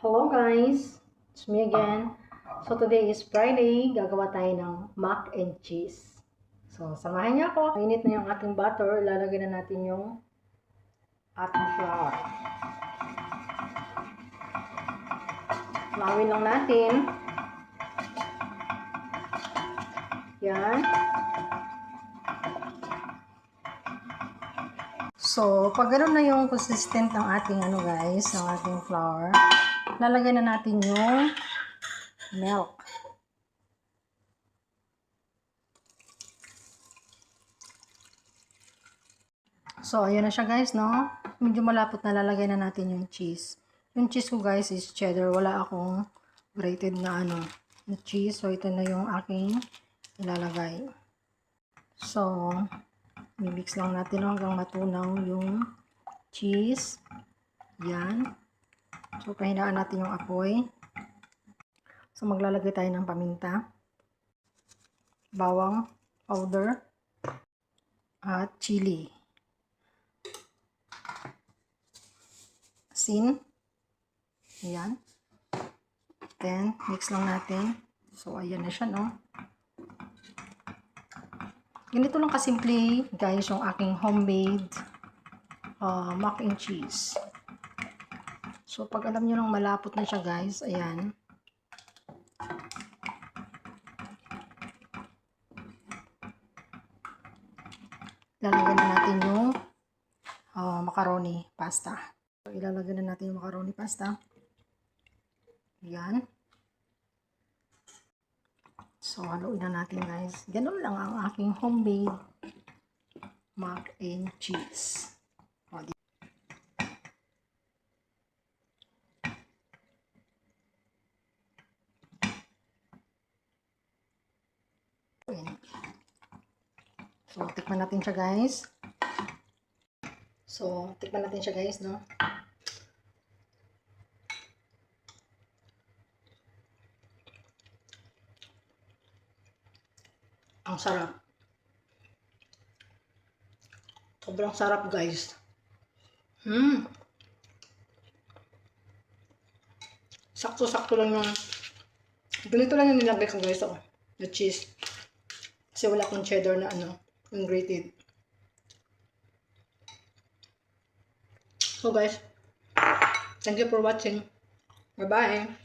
Hello guys, it's me again. So today is Friday, gagawa tayo ng mac and cheese. So samahan niyo ako. Mainit na yung ating butter, lalagyan na natin yung ating flour. Lawin lang natin. Yan. So pag ganoon na yung consistent ng ating guys, ng ating flour, lalagyan na natin yung milk. So, ayan na siya guys, no? Medyo malapot na, lalagay na natin yung cheese. Yung cheese ko guys is cheddar. Wala akong grated na na cheese. So, ito na yung aking ilalagay. So, mimix lang natin hanggang matunaw yung cheese. Yan. So, pahinaan natin yung apoy. So, maglalagay tayo ng paminta, bawang powder, at chili. Asin. Ayan. Then, mix lang natin. So, ayan na siya, no? Ganito lang kasimple, guys, yung aking homemade mac and cheese. So, pag alam nyo lang malapot na siya, guys, ayan. Lalagyan na natin yung macaroni pasta. So, ilalagay na natin yung macaroni pasta. Ayan. So, haluin na natin guys. Ganun lang ang aking homemade mac and cheese. Ayan. So, tikman natin siya guys. So, tikman natin siya guys, no? Ang sarap. Sobrang sarap guys. Sakto-sakto lang yung ganito lang yung nilagay ko guys, oh. The cheese. Kasi wala akong cheddar na yung grated. So guys, thank you for watching. Bye-bye.